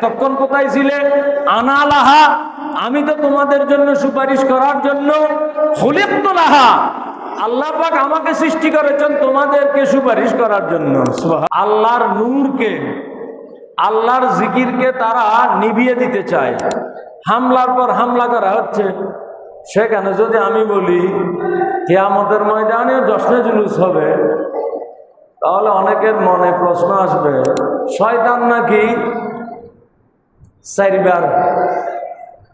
তখন কোথায় ছিলে? আনা লাহা, আমি তো তোমাদের জন্য সুপারিশ করার জন্য। খুলিকতু লাহা, আল্লাহ পাক আমাকে সৃষ্টি করেছেন তোমাদেরকে সুপারিশ করার জন্য। আল্লাহর নূরকে, আল্লাহর জিকিরকে তারা নিভিয়ে দিতে চায়। হামলার পর হামলা করা হচ্ছে। সেখানে যদি আমি বলি কিয়ামতের ময়দানে জশ্নে জুলুস হবে, তাহলে অনেকের মনে প্রশ্ন আসবে, শয়তান নাকি চারবার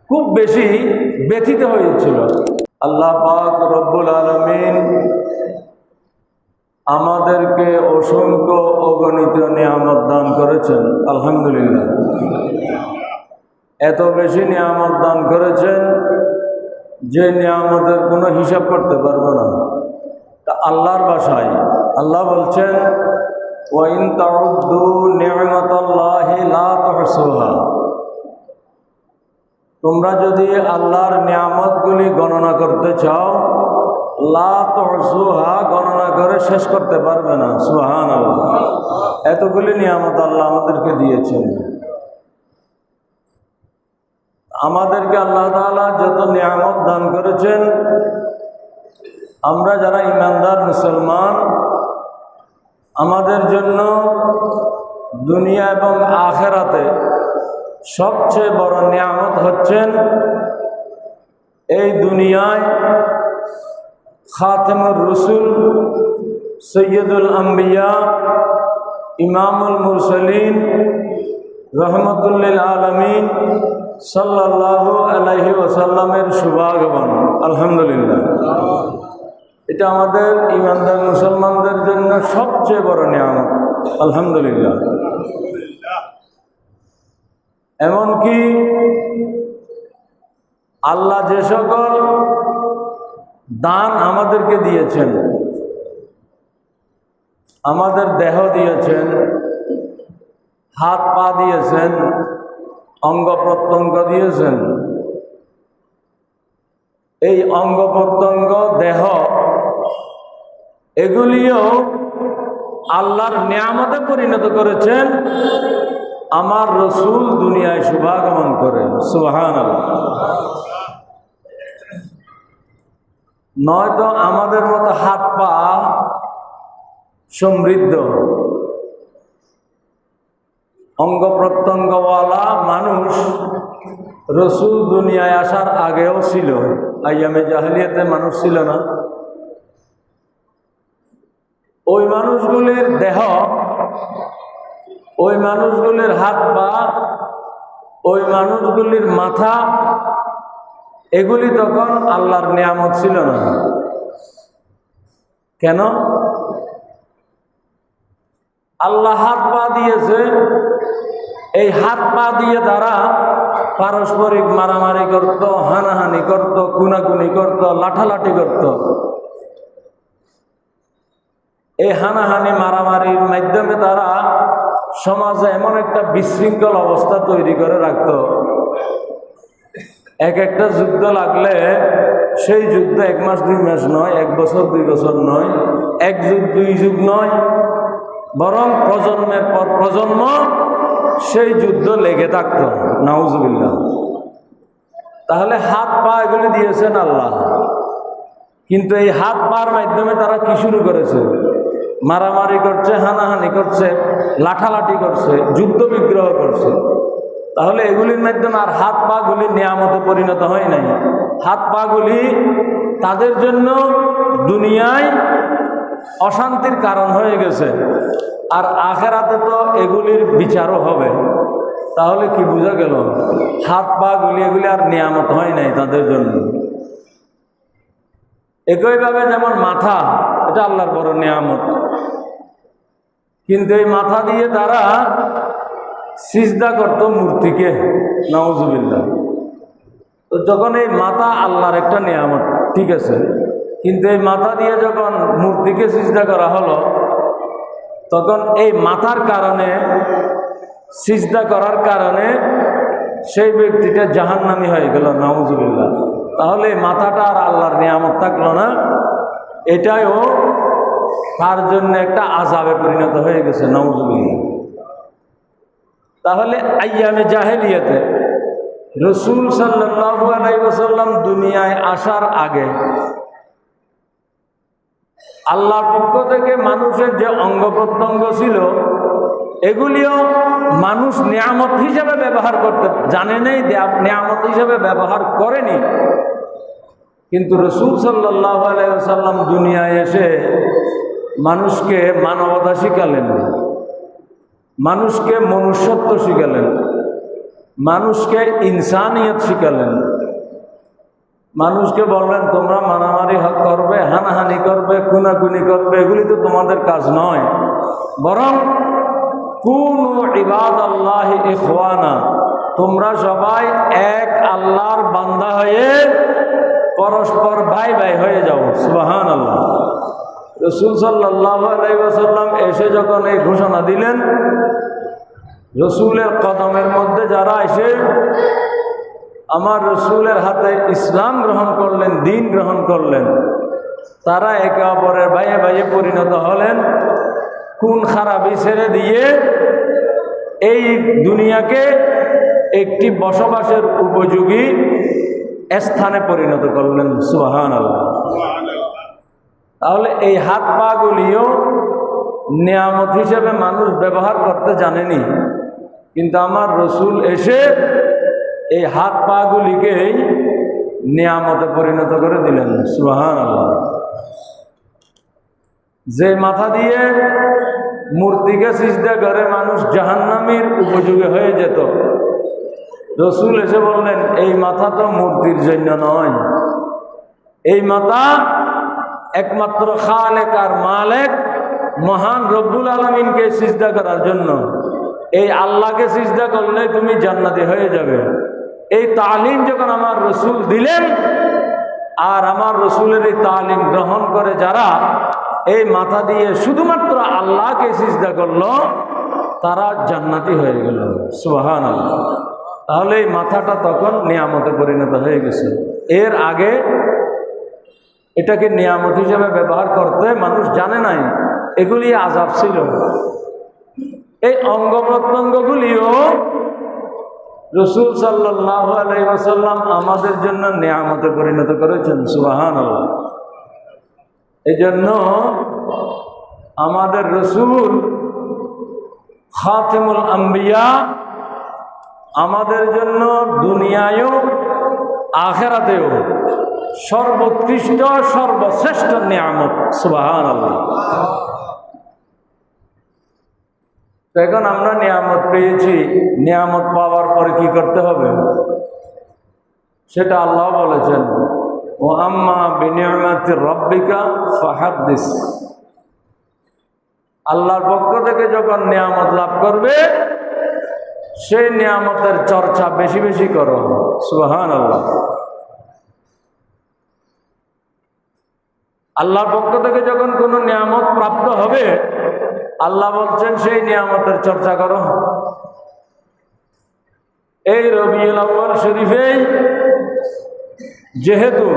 খুব বেশি ব্যথিত হয়েছিল। আল্লাহ পাক রব্বুল আলামিন আমাদেরকে অসংখ্য অগণিত নিয়ামত দান করেছেন, আলহামদুলিল্লাহ। এত বেশি নিয়ামত দান করেছেন যে নিয়ামতের কোনো হিসাব করতে পারবো না। তা আল্লাহর ভাষায় আল্লাহ বলছেন, ওয়া ইন তাউদ্দু নি'মাতাল্লাহি লা তুহসুহা, তোমরা যদি আল্লাহর নিয়ামতগুলি গণনা করতে চাও, লা তুহসুহা, গণনা করে শেষ করতে পারবে না। সুবহানাল্লাহ। এতগুলি নিয়ামত আল্লাহ আমাদেরকে দিয়েছেন। আমাদেরকে আল্লাহ তাআলা যত নিয়ামত দান করেছেন, আমরা যারা ঈমানদার মুসলমান, আমাদের জন্য দুনিয়া এবং আখিরাতে সবচেয়ে বড় নিয়ামত হচ্ছেন এই দুনিয়ায় খাতেমুর রসুল, সৈয়দুল আম্বিয়া, ইমামুল মুরসালিন, রহমতুল লিল আলামিন সাল্লাল্লাহু আলাইহি ওয়াসাল্লামের শুভাগমন, আলহামদুলিল্লাহ। এটা আমাদের ঈমানদার মুসলমানদের জন্য সবচেয়ে বড় নিয়ামত, আলহামদুলিল্লাহ। এমনকি আল্লাহ যে সকল দান আমাদেরকে দিয়েছেন, আমাদের দেহ দিয়েছেন, হাত পা দিয়েছেন, অঙ্গ প্রত্যঙ্গ দিয়েছেন, এই অঙ্গ প্রত্যঙ্গ দেহ এগুলিও আল্লাহর নিয়ামতে পরিণত করেছেন আমার রসুল দুনিয়ায় শুভাগমন করে। সুবহানাল্লাহ। নয়তো আমাদের মতো হাত পা সমৃদ্ধ অঙ্গ প্রত্যঙ্গওয়ালা মানুষ রসুল দুনিয়ায় আসার আগেও ছিল। আইয়ামে জাহেলিয়াতে মানুষ ছিল না। ওই মানুষগুলির দেহ, ওই মানুষগুলির হাত পা, ওই মানুষগুলির মাথা, এগুলি তখন আল্লাহর নিয়ামত ছিল না। কেন? আল্লাহ হাত পা দিয়েছে, এই হাত পা দিয়ে তারা পারস্পরিক মারামারি করত, হানাহানি করত, কুনাকুনি করত, লাঠালাঠি করত। এই হানাহানি মারামারির মাধ্যমে তারা সমাজে এমন একটা বিশৃঙ্খল অবস্থা তৈরি করে রাখত, এক একটা যুদ্ধ লাগলে সেই যুদ্ধ 1 মাস 2 মাস নয়, 1 বছর 2 বছর নয়, 1 যুগ 2 যুগ নয়, বরং প্রজন্মের পর প্রজন্ম সেই যুদ্ধ লেগে থাকত। নাউজুবিল্লাহ। তাহলে হাত পা এগুলি দিয়েছেন আল্লাহ, কিন্তু এই হাত পার মাধ্যমে তারা কি শুরু করেছে? মারামারি করছে, হানাহানি করছে, লাঠালাঠি করছে, যুদ্ধ বিগ্রহ করছে। তাহলে এগুলির মাধ্যমে আর হাত পা গুলি নিয়ামতে পরিণত হয় নাই। হাত পা গুলি তাদের জন্য দুনিয়ায় অশান্তির কারণ হয়ে গেছে, আর আখেরাতে তো এগুলির বিচারও হবে। তাহলে কি বোঝা গেল? হাত পা গুলি এগুলি আর নিয়ামত হয় নাই তাদের জন্য। একইভাবে যেমন মাথা, এটা আল্লাহর বড় নিয়ামত, কিন্তু এই মাথা দিয়ে তারা সিজদা করত মূর্তিকে। নাউজুবিল্লাহ। তো যখন এই মাথা আল্লাহর একটা নিয়ামত, ঠিক আছে, কিন্তু এই মাথা দিয়ে যখন মূর্তিকে সিজদা করা হলো, তখন এই মাথার কারণে, সিজদা করার কারণে সেই ব্যক্তিটা জাহান্নামী হয়ে গেল। নাউজুবিল্লাহ। তাহলে মাথাটা আর আল্লাহর নিয়ামত থাকলো না, এটাও তার জন্য একটা আযাবে পরিণত হয়ে গেছে। নাউজুবিল্লাহ। তাহলে আইয়ামে জাহেলিয়াতে রসুল সাল্লাল্লাহু আলাইহি ওয়াসাল্লাম দুনিয়ায় আসার আগে আল্লাহর পক্ষ থেকে মানুষের যে অঙ্গ প্রত্যঙ্গ ছিল এগুলিও মানুষ নিয়ামত হিসেবে ব্যবহার করতে জানে নেই, নিয়ামত হিসেবে ব্যবহার করেনি। কিন্তু রসুল সাল্লাল্লাহু আলাইহি ওয়াসাল্লাম দুনিয়ায় এসে মানুষকে মানবতা শিখালেন, মানুষকে মনুষ্যত্ব শিখালেন, মানুষকে ইনসানিয়ত শিখালেন। মানুষকে বললেন তোমরা মারামারি করবে, হানাহানি করবে, খুনাখুনি করবে, এগুলি তো তোমাদের কাজ নয়, বরং কুনু ইবাদাল্লাহি ইখওয়ানা, তোমরা সবাই এক আল্লাহর বান্দা হয়ে পরস্পর ভাই ভাই হয়ে যাও। সুবহানাল্লাহ। রসুল সাল্লাল্লাহু আলাইহি ওয়াসাল্লাম এসে যখন এই ঘোষণা দিলেন, রসুলের কদমের মধ্যে যারা এসে আমার রসুলের হাতে ইসলাম গ্রহণ করলেন, দিন গ্রহণ করলেন, তারা একে অপরের ভাইয়ে ভাইয়ে পরিণত হলেন। খুন খারাপি ছেড়ে দিয়ে এই দুনিয়াকে একটি বসবাসের উপযোগী স্থানে পরিণত করলেন। সুবহানাল্লাহ। তাহলে এই হাত পা গুলিও নিয়ামত হিসেবে মানুষ ব্যবহার করতে জানেনি, কিন্তু আমার রসুল এসে এই হাত পা গুলিকেই নিয়ামতে পরিণত করে দিলেন। সুবহানাল্লাহ। যে মাথা দিয়ে মূর্তিকে সিজদা করে মানুষ জাহান্নামীর উপযোগী হয়ে যেত, রসুল এসে বললেন এই মাথা তো মূর্তির জন্য নয়, এই মাথা একমাত্র খালেক আর মালেক মহান রব্বুল আলামিনকে সিজদা করার জন্য। এই আল্লাহকে সিজদা করলে তুমি জান্নাতি হয়ে যাবে। এই তালিম যখন আমার রসুল দিলেন, আর আমার রসুলের এই তালিম গ্রহণ করে যারা এই মাথা দিয়ে শুধুমাত্র আল্লাহকে সিজদা করলো, তারা জান্নাতি হয়ে গেল। সুবহানাল্লাহ। তাহলে এই মাথাটা তখন নিয়ামতে পরিণত হয়ে গেছে। এর আগে এটাকে নিয়ামত হিসেবে ব্যবহার করতে মানুষ জানে নাই, এগুলি আযাব ছিল। এই অঙ্গ প্রত্যঙ্গগুলিও রসুল সাল্লাল্লাহু আলাইহি ওয়াসাল্লাম আমাদের জন্য নিয়ামতে পরিণত করেছেন। সুবহানাল্লাহ। এই জন্য আমাদের রসুল খাতিমুল আম্বিয়া আমাদের জন্য দুনিয়ায়ও আখিরাতেও সর্বোৎকৃষ্ট সর্বশ্রেষ্ঠ নিয়ামত। সুবহানাল্লাহ। এখন আমরা নিয়ামত পেয়েছি, নিয়ামত পাওয়ার পরে কি করতে হবে সেটা আল্লাহ বলেছেন, ও আম্মা বিনিয়ামাতি রাব্বিকা ফাহাদ্দিস। আল্লাহর পক্ষ থেকে যখন নিয়ামত লাভ করবে সেই নিয়ামতের চর্চা বেশি বেশি করো। সুবহানাল্লাহ। আল্লাহর পক্ষ থেকে যখন কোনো নিয়ামত প্রাপ্ত হবে, আল্লাহ বলছেন সেই নিয়ামতের চর্চা করো। এই রবিউল আউয়াল শরীফে যেহেতু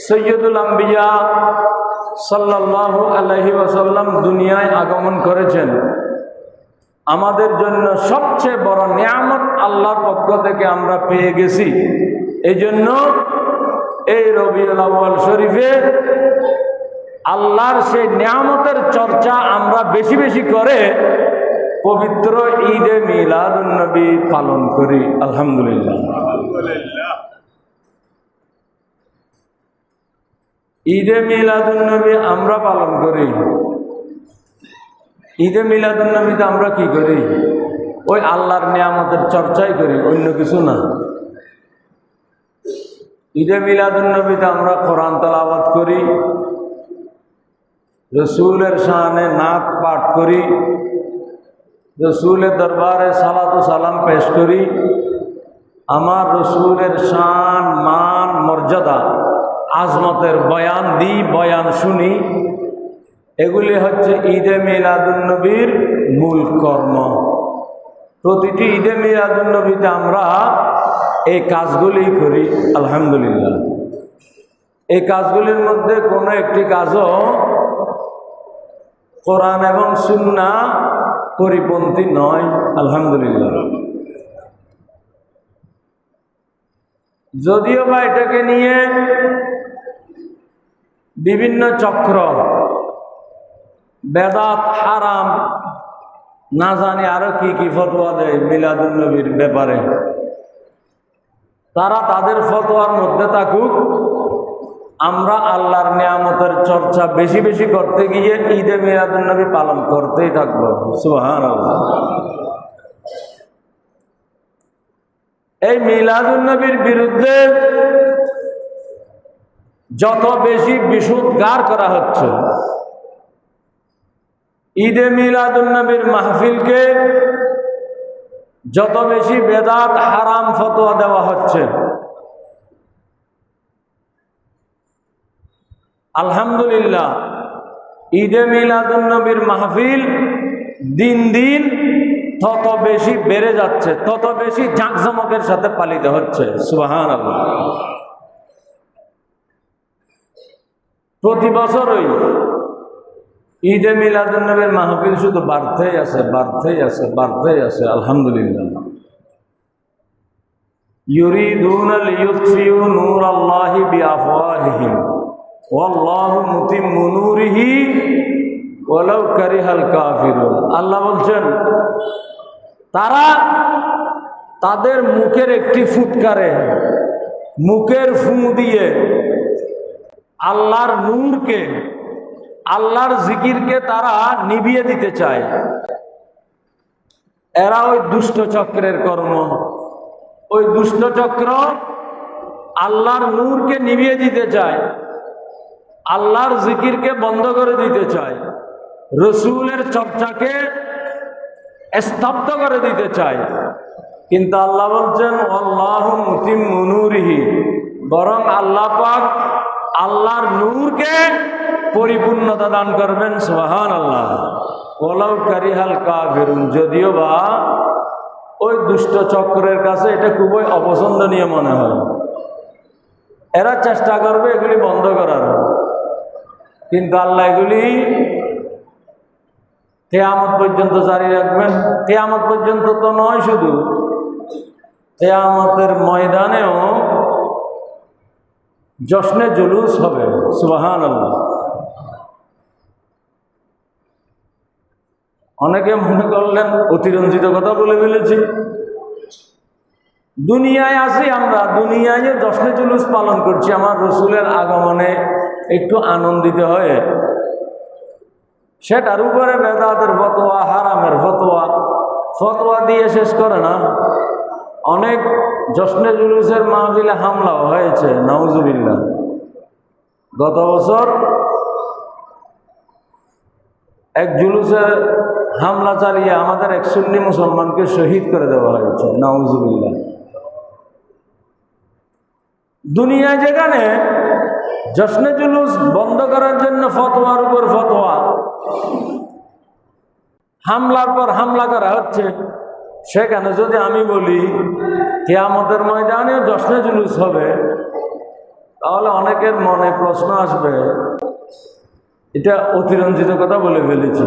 সৈয়দুল আম্বিয়া সাল্লাল্লাহু আলাইহি ওয়াসাল্লাম দুনিয়ায় আগমন করেছেন, আমাদের জন্য সবচেয়ে বড় নিয়ামত আল্লাহর পক্ষ থেকে আমরা পেয়ে গেছি। এই জন্য এই রবিউল আউয়াল শরীফে আল্লাহর সেই নিয়ামতের চর্চা আমরা বেশি বেশি করে পবিত্র ঈদে মিলাদুন নবী পালন করি। আলহামদুলিল্লাহ। ঈদে মিলাদুন নবী আমরা পালন করি। ঈদে মিলাদুন নবীতে আমরা কি করি? ওই আল্লাহর নিয়ামতের চর্চাই করি, অন্য কিছু না। ঈদে মিলাদুন নবীতে আমরা কোরআন তেলাওয়াত করি, রসুলের শানে নাত পাঠ করি, রসুলের দরবারে সালাত ও সালাম পেশ করি, আমার রসুলের শান মান মর্যাদা আজমতের বয়ান দিই, বয়ান শুনি। এগুলি হচ্ছে ঈদে মিলাদুন নবীর মূল কর্ম। প্রতিটি ঈদে মিলাদুন নবীতে আমরা এই কাজগুলি করি। আলহামদুলিল্লাহ। এই কাজগুলির মধ্যে কোনো একটি কাজও কোরআন এবং সুন্নাহ পরিপন্থী নয়, আলহামদুলিল্লাহ। যদিও বা এটাকে নিয়ে বিভিন্ন চক্র বেদাত, হারাম, না জানি আরো কি কি ফতোয়া দেয় মিলাদুন নবীর ব্যাপারে, তারা তাদের ফতোয়ার মধ্যে থাকুক। আমরা আল্লাহর নিয়ামতের চর্চা বেশি বেশি করতে গিয়ে ঈদে মিলাদুন নবী পালন করতেই থাকবো। সুবহানাল্লাহ। এই মিলাদুন নবীর বিরুদ্ধে যত বেশি বিশুদ্ধার করা হচ্ছে, ঈদে মিলাদুন নবীর মাহফিলকে যত বেশি বেদাত, হারাম ফতোয়া দেওয়া হচ্ছে, আলহামদুলিল্লাহ ঈদে মিলাদুন নবীর মাহফিল দিন দিন তত বেশি বেড়ে যাচ্ছে, তত বেশি জাঁকজমকের সাথে পালিত হচ্ছে। সুবহানাল্লাহ। প্রতি বছরই ঈদে মিলাদুন নবীর মাহফিল শুধু বাড়তেই আছে, বাড়তেই আছে, বাড়তেই আছে, আলহামদুলিল্লাহ। ইউরিদুনা লিইউতফিউ নূরাল্লাহি বিআফওয়াহিহিম ওয়াল্লাহু মুতিম্মু নূরিহি ওয়ালাউ কারিহাল কাফিরুন। আল্লাহ বলছেন, তারা তাদের মুখের একটি ফুৎকারে, মুখের ফু দিয়ে আল্লাহর নূরকে, আল্লাহর জিকিরকে তারা নিভিয়ে দিতে চায়। এরা ওই দুষ্ট চক্রের কর্ম। ওই দুষ্ট চক্র আল্লাহর নূরকে নিভিয়ে দিতে চায়, আল্লাহর জিকিরকে বন্ধ করে দিতে চায়, রসুলের চর্চাকে স্তব্ধ করে দিতে চায়। কিন্তু আল্লাহ বলছেন আল্লাহু মুতিম্মু নূরিহি, বরং আল্লাহ পাক আল্লাহর নূরকে পরিপূর্ণতা দান করবেন। সুবহানাল্লাহ। ওয়ালাউ কারিহাল কাফিরুন, যদিও বা ওই দুষ্ট চক্রের কাছে এটা খুবই অপছন্দনীয় মনে হয়, এরা চেষ্টা করবে এগুলি বন্ধ করার, কিন্তু আল্লাহ এগুলি কিয়ামত পর্যন্ত জারি রাখবেন। কিয়ামত পর্যন্ত তো নয়, শুধু কিয়ামতের ময়দানেও জশ্নে জুলুস হবে। সুবহানাল্লাহ। অনেকে মনে করলেন অতিরঞ্জিত কথা বলে ফেলেছি। দুনিয়ায় আছি আমরা, দুনিয়ায় জশ্নে জুলুস পালন করছি, আমার রসুলের আগমনে একটু আনন্দিত হয়ে সেটার উপরে বেদাতের ফতোয়া, হারামের ফতোয়া, ফতোয়া দিয়ে শেষ করে না। অনেক জশ্নে জুলুসের মাহফিলে হামলাও হয়েছে, নাউজুবিল্লাহ। গত বছর এক জুলুসের হামলা চালিয়ে আমাদের এক সুন্নি মুসলমানকে শহীদ করে দেওয়া হয়েছে, নাউজুবিল্লাহ। দুনিয়ায় যেখানে জশ্নে জুলুস বন্ধ করার জন্য ফতোয়ার উপর ফতোয়া, হামলার পর হামলা করা হচ্ছে, সেখানে যদি আমি বলি কিয়ামতের ময়দানে জশ্নে জুলুস হবে, তাহলে অনেকের মনে প্রশ্ন আসবে এটা অতিরঞ্জিত কথা বলে ফেলেছি।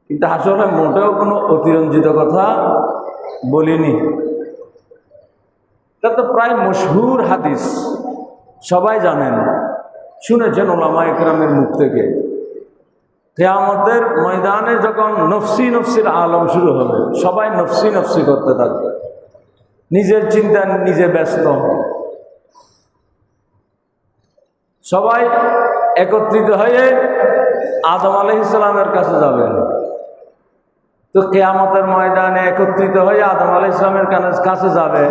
কিন্তু আসলে মোটেও কোনো অতিরঞ্জিত কথা বলিনি। এটা তো প্রায় মশহুর হাদিস, সবাই জানেন, শুনেছেন ওলামা ইকরামের মুখ থেকে। কিয়ামতের ময়দানে যখন নফসি নফসির আলম শুরু হবে, সবাই নফসি নফসি করতে থাকবে, নিজের চিন্তা নিজে ব্যস্ত, সবাই একত্রিত হয়ে আদম আলাইহিস সালামের কাছে যাবে। তো কিয়ামতের ময়দানে একত্রিত হয়ে আদম আলাইহিস সালামের কাছে যাবে,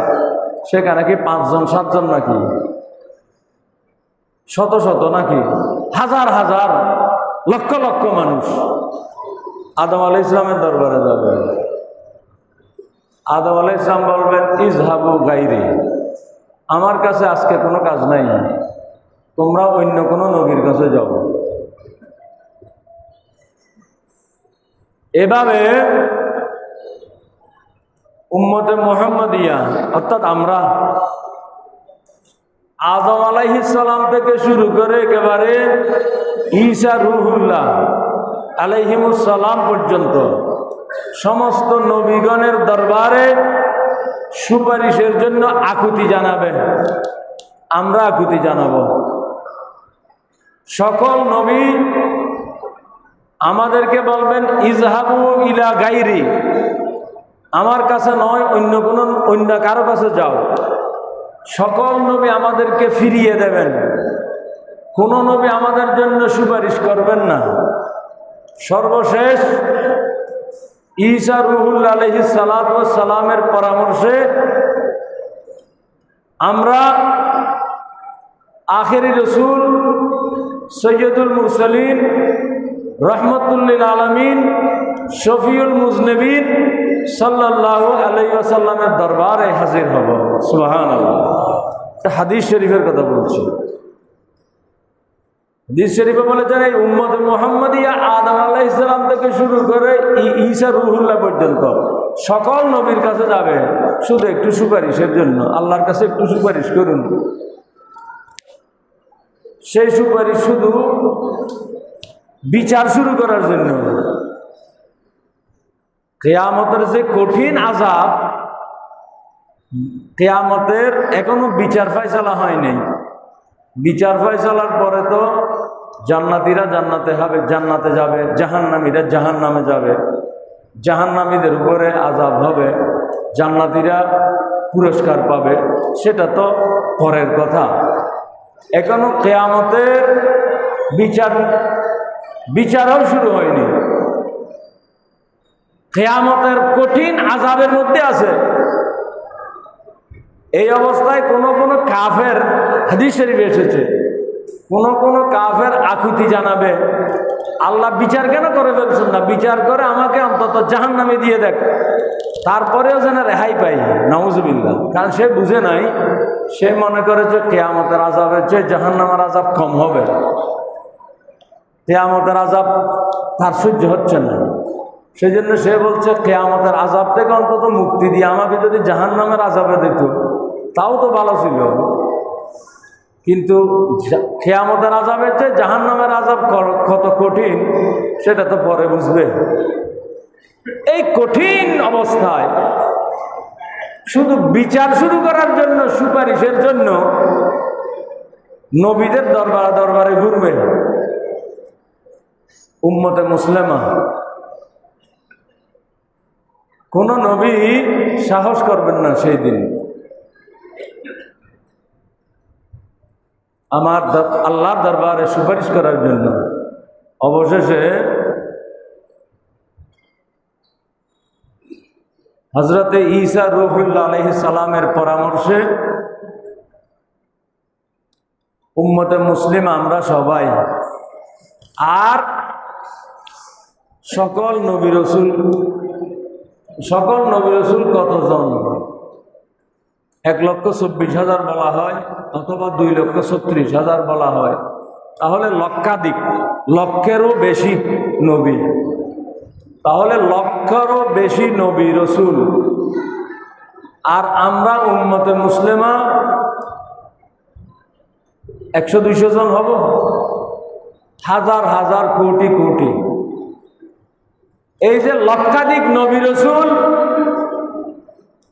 সেখানে কি 5 জন 7 জন নাকি, শত শত নাকি, হাজার হাজার, লক্ষ লক্ষ মানুষ আদম আলাইহিস সালামের দরবারে যাবে। আদম আলাইহিস সালাম বলবেন ইজহাবু গায়রি, আমার কাছে আজকে কোনো কাজ নাই, তোমরা অন্য কোনো নবীর কাছে যাও। এভাবে উম্মতে মুহাম্মাদিয়া অর্থাৎ আমরা আদম আলাইহিস সালাম থেকে শুরু করে একেবারে ঈসা রূহুল্লাহ আলাইহিমুস সালাম পর্যন্ত সমস্ত নবীগণের দরবারে সুপারিশের জন্য আকুতি জানাবে। আমরা আকুতি জানাবো। সকল নবী আমাদেরকে বলবেন ইজহাবু ইলা গাইরি, আমার কাছে নয়, অন্য কারো কাছে যাও। সকল নবী আমাদেরকে ফিরিয়ে দেবেন। কোন নবী আমাদের জন্য সুপারিশ করবেন না। সর্বশেষ ঈসা রুহুল আলাইহিস সালাতু ওয়াস সালামের পরামর্শে আমরা আখেরি রসুল সৈয়দুল মুরসালিন রহমতুল লিল আলামিন শফিউল মুজনিবিন সাল্লাল্লাহু আলাইহি ওয়াসাল্লামের দরবারে হাজির হব। সুবহানাল্লাহ। হাদিস শরীফের কথা বলছি। হাদিস শরীফে বলেছেন এই উম্মত মুহাম্মাদিয়া আদম আলাইহিস সালাম থেকে শুরু করে ঈসা রুহুল্লাহ পর্যন্ত সকল নবীর কাছে যাবে শুধু একটু সুপারিশের জন্য। আল্লাহর কাছে একটু সুপারিশ করুন। সেই সুপারিশ শুধু বিচার শুরু করার জন্য। কিয়ামতের যে কঠিন আযাব, কিয়ামতের এখনো বিচার ফয়সালা হয়নি। বিচার ফয়সালার পরে তো জান্নাতীরা জান্নাতে যাবে, জাহান্নামীরা জাহান্নামে যাবে। জাহান্নামীদের উপরে আযাব হবে, জান্নাতীরা পুরস্কার পাবে, সেটা তো পরের কথা। এখনো কিয়ামতের বিচারও শুরু হয়নি। কিয়ামতের কঠিন আযাবের মধ্যে আছে। এই অবস্থায় কোন কাফের, হাদিস শরীফে এসেছে, কোন কাফের আকুতি জানাবে, আল্লাহ বিচার কেন করে ফেলছেন না, বিচার করে আমাকে অন্তত জাহান্নামে দিয়ে দেখ, তারপরেও যেন রেহাই পাই। নাউজুবিল্লাহ। কারণ সে বুঝে নাই, সে মনে করে যে কিয়ামতের আযাবের চেয়ে জাহান্নামের আযাব কম হবে। কিয়ামতের আযাব তার সহ্য হচ্ছে না, সেই জন্য সে বলছে কিয়ামতের আযাব থেকে অন্তত মুক্তি দিয়ে আমাকে যদি জাহান্নামের আযাবে দিত তাও তো ভালো ছিল। কিন্তু কিয়ামতের আযাবের চেয়ে জাহান্নামের আযাব কত কঠিন সেটা তো পরে বুঝবে। এই কঠিন অবস্থায় শুধু বিচার শুরু করার জন্য, সুপারিশের জন্য নবীদের দরবারে ঘুরবে উম্মতে মুসলিমা। কোন নবী সাহস করবেন না সেই দিন আমার আল্লাহর দরবারে সুপারিশ করার জন্য। অবশেষে হযরতে ঈসা রূহুল্লাহ আলাইহিস সালামের পরামর্শে উম্মতে মুসলিম আমরা সবাই আর সকল নবী রসুল কতজন? 1,24,000 বলা হয়, অথবা 2,36,000 বলা হয়। তাহলে লক্ষাধিক, লক্ষেরও বেশি নবী। তাহলে লক্ষেরও বেশি নবী রসুল। আর আমরা উম্মতে মুসলিমা 100-200 জন হব? হাজার হাজার কোটি কোটি। এই যে লক্ষাধিক নবী রসুল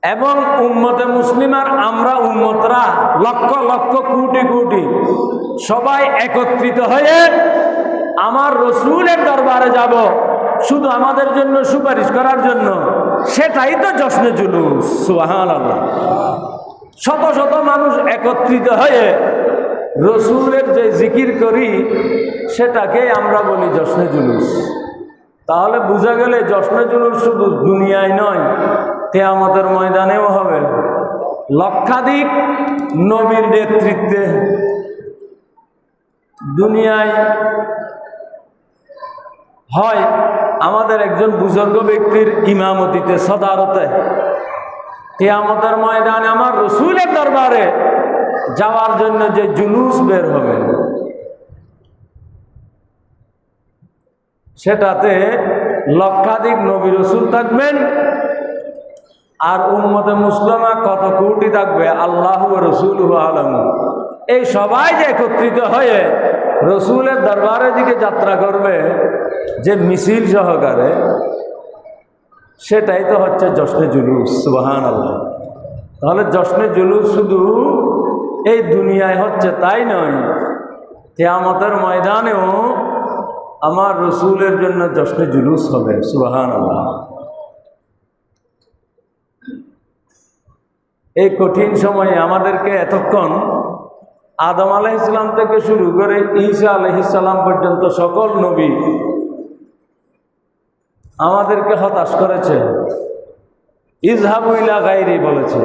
এবং উম্মতে মুসলিমার আমরা উম্মতরা লক্ষ লক্ষ কোটি কোটি সবাই একত্রিত হয়ে আমার রসুলের দরবারে যাব শুধু আমাদের জন্য সুপারিশ করার জন্য। সেটাই তো জশ্নে জুলুস। সুবহানাল্লাহ। শত শত মানুষ একত্রিত হয়ে রসুলের যে জিকির করি সেটাকে আমরা বলি জশ্নে জুলুস। তাহলে বোঝা গেলে জশ্নে জুলুস শুধু দুনিয়ায় নয়, কিয়ামতের ময়দানেও হবে। লক্ষাধিক নবীর নেতৃত্বে দুনিয়ায় হয় আমাদের একজন বুজুর্গ ব্যক্তির ইমামতিতে, সদারতে। কিয়ামতের ময়দানে আমার রসুলের দরবারে যাওয়ার জন্য যে জুলুস বের হবে সেটাতে লক্ষাধিক নবী রসুল থাকবেন আর উম্মতে মুসলিমা কত কোটি থাকবে, আল্লাহু ওয়া রাসূলুহু আলাম। এই সবাই যে একত্রিত হয়ে রসুলের দরবারের দিকে যাত্রা করবে যে মিছিল সহকারে, সেটাই তো হচ্ছে জশ্নে জুলুস। সুবহানাল্লাহ। তাহলে জশ্নে জুলুস শুধু এই দুনিয়ায় হচ্ছে তাই নয়, কিয়ামতের ময়দানেও আমার রসুলের জন্য জশ্নে জুলুস হবে। সুবহানাল্লাহ। এই কঠিন সময়ে আমাদেরকে এতক্ষণ আদম আলাইহিস সালাম থেকে শুরু করে ঈসা আলাইহিস সালাম পর্যন্ত সকল নবী আমাদেরকে হতাশ করেছে। ইযহাবু ইলা গায়রি বলেছে,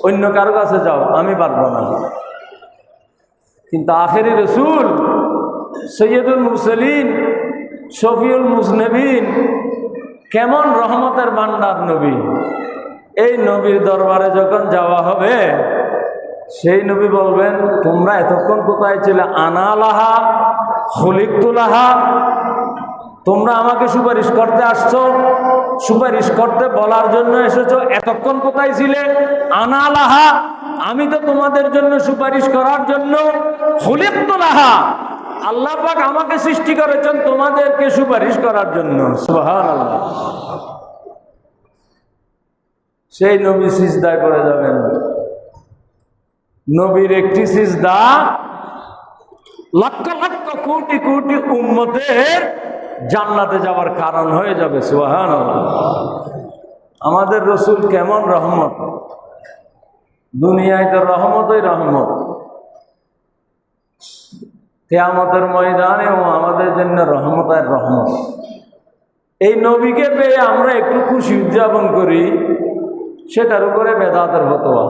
অন্য কারো কাছে যাও, আমি পারবো না। কিন্তু আখেরি রসুল সৈয়দুল মুরসালিন শফিউল মুজনবিন, কেমন রহমতের ভান্ডার নবী, এই নবীর দরবারে যখন যাওয়া হবে সেই নবী বলবেন, তোমরা এতক্ষণ কোথায় ছিলে? আনা লাহা খুলিকতু লাহা, তোমরা আমাকে সুপারিশ করতে আসছো, সুপারিশ করতে বলার জন্য এসেছো, এতক্ষণ কোথায় ছিলে? আনা লাহা, আমি তো তোমাদের জন্য সুপারিশ করার জন্য। খুলিকতু লাহা, আল্লাহ পাক আমাকে সৃষ্টি করেছেন তোমাদেরকে সুপারিশ করার জন্য। সুবহানাল্লাহ। সেই নবী সিজদায় পড়ে যাবেন। নবীর একটি সিজদা লক্ষ লক্ষ কোটি কোটি উম্মতের জান্নাতে যাওয়ার কারণ হয়ে যাবে। সুবহানাল্লাহ। আমাদের রসুল কেমন রহমত, দুনিয়ায় তো রহমতই রহমত, কিয়ামতের ময়দানেও আমাদের জন্য রহমত আর রহমত। এই নবীকে পেয়ে আমরা একটু খুশি উদযাপন করি, সেটার উপরে বেদাতের ফতোয়া।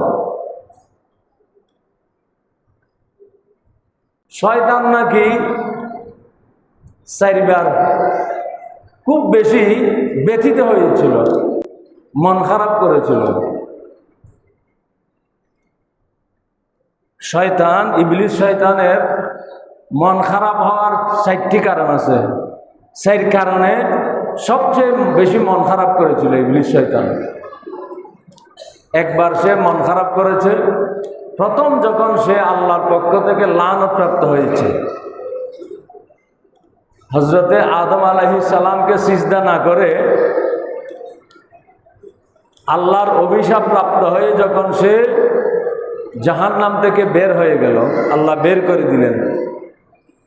শয়তান নাকি 4 বার খুব বেশি ব্যথিত হয়েছিল, মন খারাপ করেছিল। শয়তান, ইবলিস শয়তানের মন খারাপ হওয়ার 4টি কারণ আছে। 4 কারণে সবচেয়ে বেশি মন খারাপ করেছিল ইবলিস শয়তান। একবার সে মন খারাপ করেছে প্রথম যখন সে আল্লাহর পক্ষ থেকে লানত প্রাপ্ত হয়েছে। হযরতে আদম আলাইহিস সালামকে সিজদা না করে আল্লাহর অভিশাপ প্রাপ্ত হয়ে যখন সে জাহান্নাম থেকে বের হয়ে গেল, আল্লাহ বের করে দিলেন,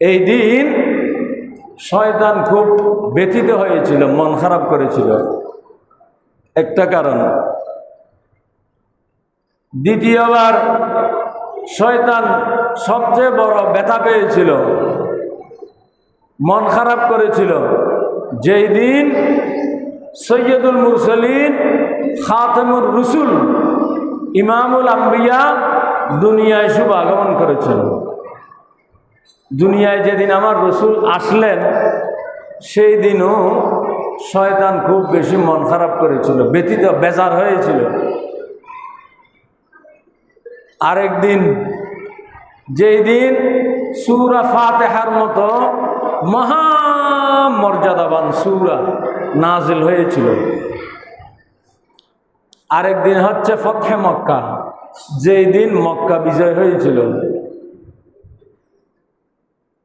এই দিন শয়তান খুব ব্যথিত হয়েছিল, মন খারাপ করেছিল। একটা কারণ। দ্বিতীয়বার শয়তান সবচেয়ে বড় ব্যথা পেয়েছিল, মন খারাপ করেছিল, যেই দিন সৈয়দুল মুরসালিন খাতামুর রসুল ইমামুল আম্বিয়া দুনিয়ায় শুভ আগমন করেছিল। দুনিয়ায় যেদিন আমার রসুল আসলেন সেই দিনও শয়তান খুব বেশি মন খারাপ করেছিল, ব্যথিত বেজার হয়েছিল। আরেকদিন যেই দিন সূরা ফাতিহার মতো মহা মর্যাদাবান সূরা নাজিল হয়েছিল। আরেকদিন হচ্ছে ফতহে মক্কা, যেই দিন মক্কা বিজয় হয়েছিল।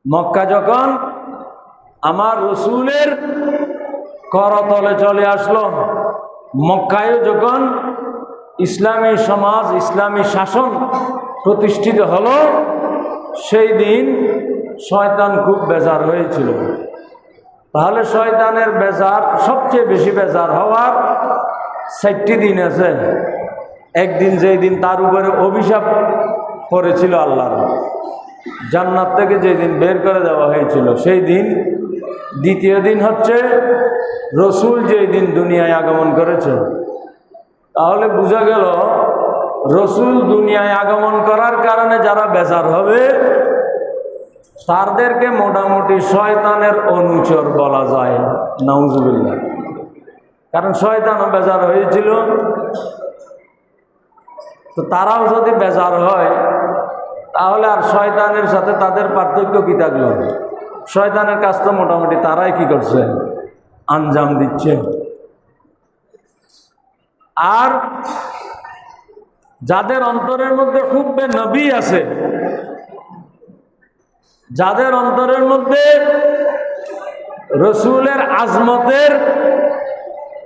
মক্কা যখন আমার রসুলের করতলে চলে আসলো, মক্কায় যখন ইসলামী সমাজ, ইসলামী শাসন প্রতিষ্ঠিত হলো, সেই দিন শয়তান খুব বেজার হয়েছিল। তাহলে শয়তানের বেজার, সবচেয়ে বেশি বেজার হওয়ার 4টি দিন আছে। একদিন যেই দিন তার উপরে অভিশাপ পড়েছিল আল্লাহর, জান্নাত থেকে যেই দিন বের করে দেওয়া হয়েছিল সেই দিন। দ্বিতীয় দিন হচ্ছে রসুল যেই দিন দুনিয়ায় আগমন করেছে। তাহলে বোঝা গেল রসুল দুনিয়ায় আগমন করার কারণে যারা বেজার হবে তাদেরকে মোটামুটি শয়তানের অনুচর বলা যায়। নাউজুবিল্লাহ। কারণ শয়তানও বেজার হয়েছিল, তো তারাও যদি বেজার হয় তাহলে আর শয়তানের সাথে তাদের পার্থক্য কি থাকলো? শয়তানের কাজ তো মোটামুটি তারাই কি করছে, আঞ্জাম দিচ্ছে। আর যাদের অন্তরের মধ্যে হুব্বে নবী আছে, যাদের অন্তরের মধ্যে রসুলের আজমতের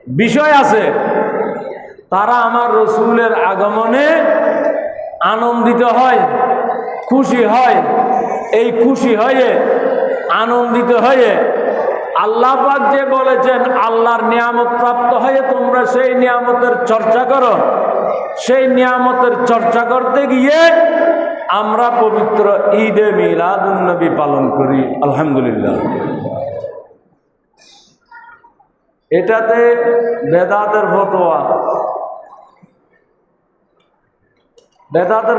বিষয় আছে, তারা আমার রসুলের আগমনে আনন্দিত হয়, খুশি হয়। এই খুশি হয়ে, আনন্দিত হয়ে আল্লাহ পাক যে বলেছেন আল্লাহর নিয়ামত প্রাপ্ত হয়ে তোমরা সেই নিয়ামতের চর্চা করো, সেই নিয়ামতের চর্চা করতে গিয়ে আমরা পবিত্র ঈদে মিলাদুন্নবী পালন করি। আলহামদুলিল্লাহ। এটাতে বেদাতের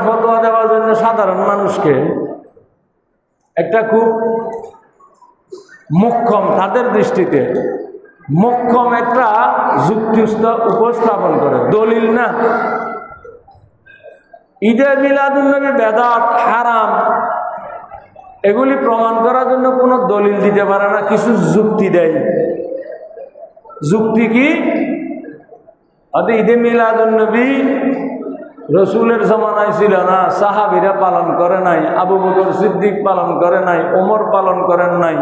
ফতোয়া দেওয়ার জন্য সাধারণ মানুষকে একটা খুব মোক্ষম, তাদের দৃষ্টিতে মোক্ষম একটা যুক্তি উপস্থাপন করে, দলিল না। ঈদে মিলাদুন্নবী বেদাত, হারাম, এগুলি প্রমাণ করার জন্য কোনো দলিল দিতে পারে না, কিছু যুক্তি দেয়। যুক্তি কি? ঈদে মিলাদুন্নবী রসুলের জমানায় ছিল না, সাহাবীরা পালন করে নাই, আবু বকর সিদ্দিক পালন করে নাই, ওমর পালন করেন নাই,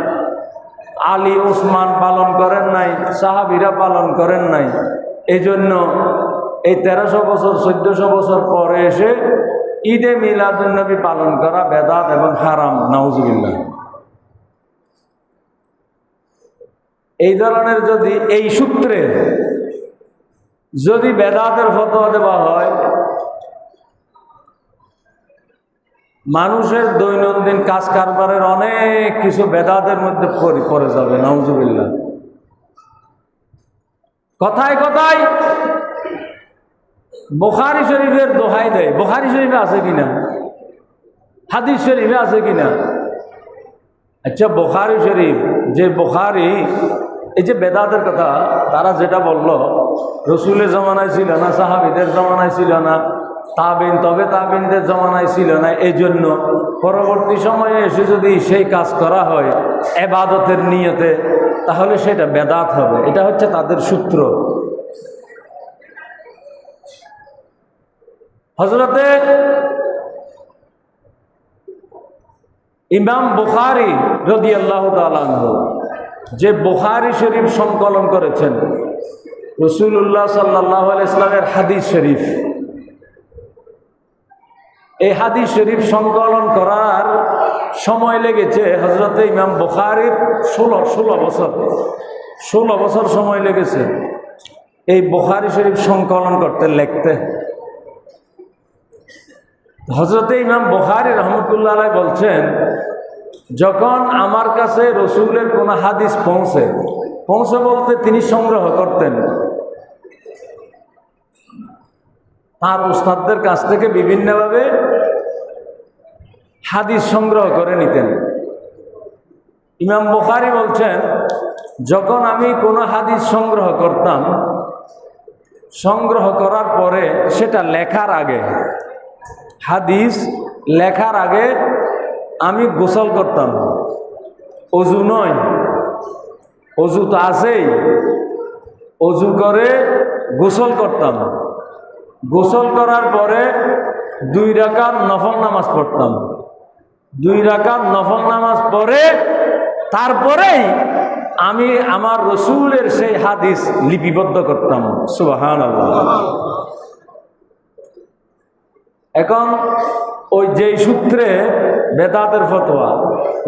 আলী ওসমান পালন করেন নাই, সাহাবীরা পালন করেন নাই। এই জন্য এই 1300 বছর 1400 বছর পরে এসে ঈদে মিলাদুন্নবী পালন করা বেদাত এবং হারাম। নাউজুবিল্লাহ। এই ধরনের যদি এই সূত্রে যদি বেদাতের ফতোয়া দেওয়া হয়, মানুষের দৈনন্দিন কাজ কারবারের অনেক কিছু বেদাতের মধ্যে পড়ে যাবে। নাউজুবিল্লাহ। কথায় কথায় বুখারী শরীফের দোহাই দেয়। বুখারী শরীফে আছে কিনা, হাদিস শরীফে আছে কিনা? আচ্ছা, বুখারী শরীফ, যে বুখারী, এই যে বেদাতের কথা তারা যেটা বলল, রসুলের জমানায় ছিল না, সাহাবীদের জমানায় ছিল না, তাবিনদের জমানায় ছিল না, এই জন্য পরবর্তী সময়ে এসে যদি সেই কাজ করা হয় ইবাদতের নিয়তে, তাহলে সেটা বেদাত হবে। এটা হচ্ছে তাদের সূত্র। হযরতে ইমাম বুখারী রাদিয়াল্লাহু তাআলা আনহু যে বুখারী শরীফ সংকলন করেছেন, রাসূলুল্লাহ সাল্লাল্লাহু আলাইহি ওয়াসাল্লামের হাদিস শরীফ, এই হাদিস শরীফ সংকলন করার সময় লেগেছে হযরতে ইমাম বুখারীর 16 বছর সময় লেগেছে এই বুখারী শরীফ সংকলন করতে, লিখতে। হযরতে ইমাম বুখারী রহমতুল্লাহ আলাইহি বলছেন, যখন আমার কাছে রসুলের কোন হাদিস পৌঁছে বলতে তিনি সংগ্রহ করতেন, তার উস্তাদদের কাছ থেকে বিভিন্নভাবে হাদিস সংগ্রহ করে নিতেন। ইমাম বুখারী বলছেন, যখন আমি কোনো হাদিস সংগ্রহ করতাম, সংগ্রহ করার পরে সেটা লেখার আগে, হাদিস লেখার আগে আমি গোসল করতাম। অজু নয়, অজু তো আছেই, অজু করে গোসল করতাম। গোসল করার পরে 2 রাকাত নফল নামাজ পড়তাম। 2 রাকাত নফল নামাজ পড়ে তারপরেই আমি আমার রসুলের সেই হাদিস লিপিবদ্ধ করতাম। সুবহানাল্লাহ। এখন ওই যেই সূত্রে বেদাতের ফতোয়া,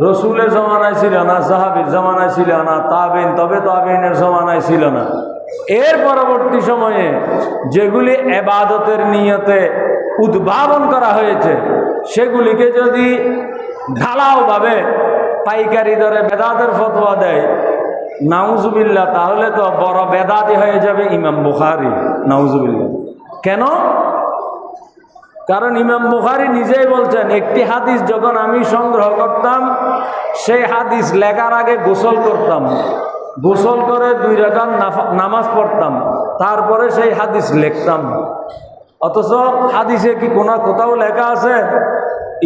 রসুলের জমানায় ছিল না, সাহাবীর জমানায় ছিল না, তাবিনের জমানায় ছিল না, এর পরবর্তী সময়ে যেগুলি ইবাদতের নিয়তে উদ্ভাবন করা হয়েছে, সেগুলিকে যদি ঢালাওভাবে পাইকারি দরে বেদাতের ফতোয়া দেয়, নাউজুবিল্লাহ, তাহলে তো বড় বেদাতি হয়ে যাবে ইমাম বুখারী। নাউজুবিল্লাহ। কেন? কারণ ইমাম বুখারী নিজেই বলছেন, একটি হাদিস যখন আমি সংগ্রহ করতাম, সেই হাদিস লেখার আগে গোসল করতাম, গোসল করে 2 রাকাত নামাজ পড়তাম, তারপরে সেই হাদিস লিখতাম। অথচ হাদিসে কি কোথাও লেখা আছে,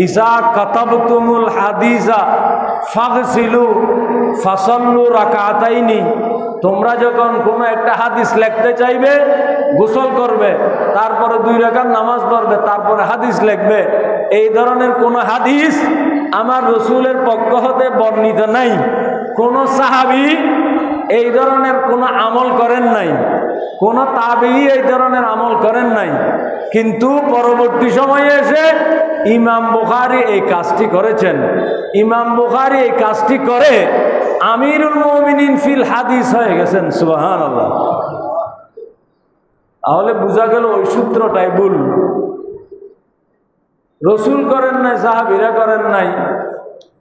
ইসা কাতাবতুমুল হাদিসা ফাগসিলু ফাসাল্লু রাকাতাইনি? তোমরা যখন কোনো একটা হাদিস লিখতে চাইবে, গোসল করবে, তারপরে 2 রাকাত নামাজ পড়বে, তারপরে হাদিস লিখবে। এই ধরনের কোনো হাদিস আমার রসুলের পক্ষ হতে বর্ণিত নাই। কোনো সাহাবী এই ধরনের কোনো আমল করেন নাই। কোন তাবেঈ এই ধরনের আমল করেন নাই, কিন্তু পরবর্তী সময়ে এসে ইমাম বুখারী এই কাজটি করেছেন। ইমাম বুখারী এই কাজটি করে আমিরুল মুমিনিন ফিল হাদিস হয়ে গেছেন। সুবহানাল্লাহ। তাহলে বোঝা গেল ওই সূত্রটাই ভুল। রসুল করেন নাই, সাহাবীরা করেন নাই।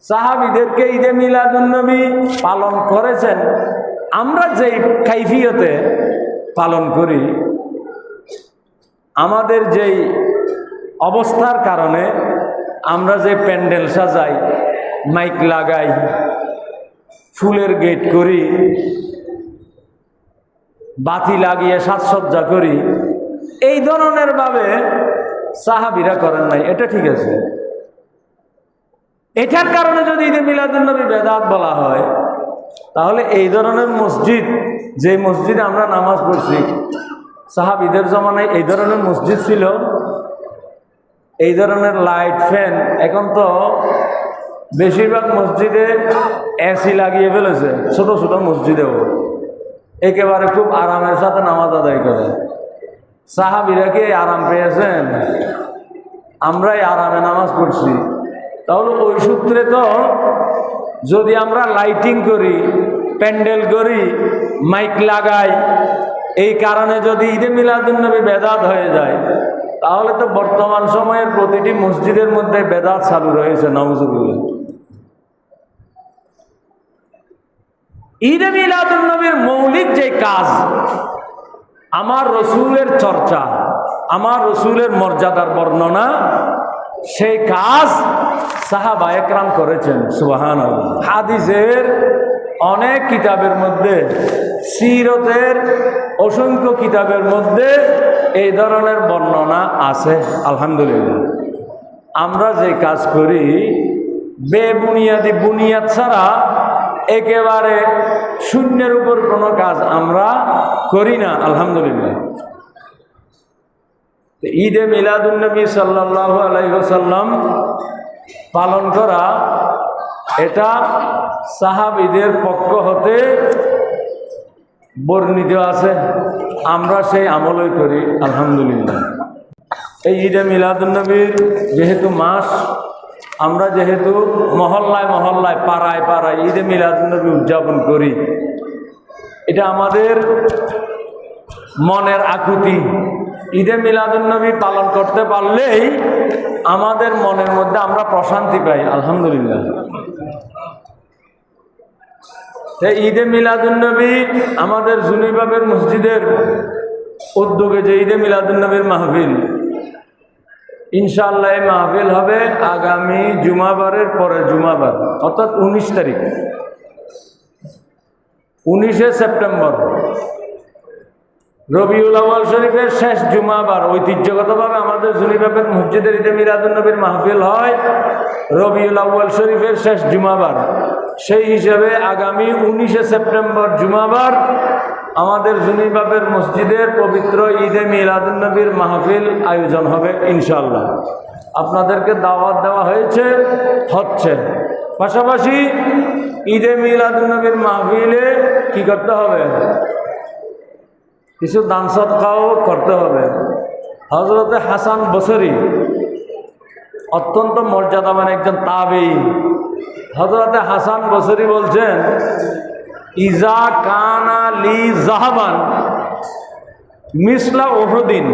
সাহাবীদেরকে ঈদে মিলাদুন্নবী পালন করেছেন। আমরা যেই কাইফিয়তে পালন করি, আমাদের যেই অবস্থার কারণে আমরা যে প্যান্ডেল সাজাই, মাইক লাগাই, ফুলের গেট করি, বাতি লাগিয়ে সাজসজ্জা করি, এই ধরনের ভাবে সাহাবীরা করেন নাই, এটা ঠিক আছে। এটার কারণে যদি ঈদে মিলাদুন্নবী বেদাত বলা হয়, তাহলে এই ধরনের মসজিদ, যে মসজিদে আমরা নামাজ পড়ছি, সাহাবীদের জমানায় এই ধরনের মসজিদ ছিল? এই ধরনের লাইট ফ্যান, এখন তো বেশিরভাগ মসজিদে এসি লাগিয়ে ফেলেছে, ছোট ছোট মসজিদেও একেবারে খুব আরামের সাথে নামাজ আদায় করে। সাহাবীরা কি আরাম পেয়েছেন? আমরাই আরামে নামাজ পড়ছি। তাহলে ওই সূত্রে তো যদি আমরা লাইটিং করি, প্যান্ডেল করি, মাইক লাগাই, এই কারণে যদি ঈদে মিলাদুন্নবী বেদাত হয়ে যায়, তাহলে তো বর্তমান সময়ের প্রতিটি মসজিদের মধ্যে বেদাত চালু রয়েছে। নাউজুবিল্লাহ। ঈদে মিলাদুন্নবীর মৌলিক যে কাজ, আমার রসুলের চর্চা, আমার রসুলের মর্যাদার বর্ণনা, সেই কাজ সাহাবা একরাম করেছেন। সুবহানাল্লাহ। হাদিসের অনেক কিতাবের মধ্যে, সিরতের অসংখ্য কিতাবের মধ্যে এই ধরনের বর্ণনা আছে। আলহামদুলিল্লাহ। আমরা যে কাজ করি বেবুনিয়াদি, বুনিয়াদ ছাড়া একেবারে শূন্যের উপর কোনো কাজ আমরা করি না। আলহামদুলিল্লাহ। ঈদে মিলাদুন্নবী সাল্লাল্লাহু আলাইহি ওয়াসাল্লাম পালন করা, এটা সাহাবীদের পক্ষ হতে বর্ণিত আছে, আমরা সেই আমলই করি। আলহামদুলিল্লাহ। এই ঈদে মিলাদুন্নবীর যেহেতু মাস, আমরা যেহেতু মহল্লায় মহল্লায়, পাড়ায় পাড়ায় ঈদে মিলাদুন্নবী উদযাপন করি, এটা আমাদের মনের আকুতি। ঈদে মিলাদুন্নবী পালন করতে পারলেই আমাদের মনের মধ্যে আমরা প্রশান্তি পাই। আলহামদুলিল্লাহ। ঈদে মিলাদুন্নবী আমাদের জুনিবাবের মসজিদের উদ্যোগে যে ঈদে মিলাদুন্নবীর মাহফিল, ইনশাআল্লাহ এই মাহফিল হবে আগামী জুমাবারের পরে জুমাবার, অর্থাৎ 19 তারিখ, 19শে সেপ্টেম্বর, রবিউল আউয়াল শরীফের শেষ জুমাবার। ঐতিহ্যগতভাবে আমাদের জুনিবাবের মসজিদের ঈদে মিলাদুন্নবীর মাহফিল হয় রবিউল আউয়াল শরীফের শেষ জুমাবার। সেই হিসাবে আগামী 19শে সেপ্টেম্বর জুমাবার আমাদের জুনিবাবের মসজিদের পবিত্র ঈদে মিলাদুন্নবীর মাহফিল আয়োজন হবে ইনশাআল্লাহ। আপনাদেরকে দাওয়াত দেওয়া হয়েছে, হচ্ছে। পাশাপাশি ঈদে মিলাদুন্নবীর মাহফিলে কি করতে হবে? কিছু দান সদকাও করতে হবে। হযরতে হাসান বসরি অত্যন্ত মর্যাদাবান একজন তাবেঈ। হযরতে হাসান বসরি বলছেন, ইজা কানা লি যাহাবান মিসলা উহুদিন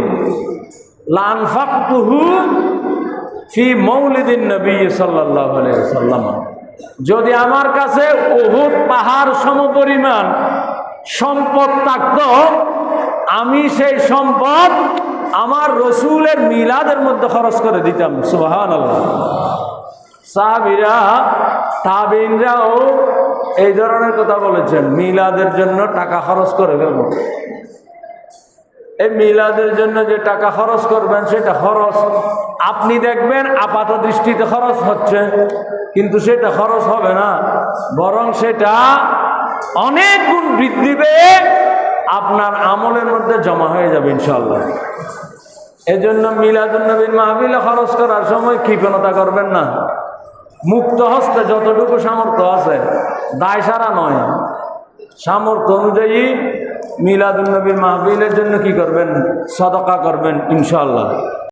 লানফাকতুহু ফি মৌলিদিন নবী সাল্লাল্লাহু আলাইহি ওয়াসাল্লাম। যদি আমার কাছে উহুদ পাহাড় সমপরিমাণ সম্পদ থাকতো, আমি সেই সম্পদ আমার রসুলের মিলাদের মধ্যে খরচ করে দিতাম। সুবহানাল্লাহ। সাহাবীরা, তাবেঈনরাও এই ধরনের কথা বলেছেন, মিলাদের জন্য টাকা খরচ করে ফেলব। এই মিলাদের জন্য যে টাকা খরচ করবেন, সেটা খরচ আপনি দেখবেন আপাত দৃষ্টিতে খরচ হচ্ছে, কিন্তু সেটা খরচ হবে না, বরং সেটা অনেক গুণ বৃদ্ধি পেয়ে আপনার আমলের মধ্যে জমা হয়ে যাবে ইনশাআল্লাহ। এজন্য মিলাদুন্নবীর মাহফিলে খরচ করার সময় কৃপণতা করবেন না। মুক্ত হস্তে যতটুকু সামর্থ্য আছে, দায় সারা নয়, সামর্থ্য অনুযায়ী মিলাদুন নবীর মাহফিলের জন্য কি করবেন? সাদাকা করবেন ইনশাআল্লাহ।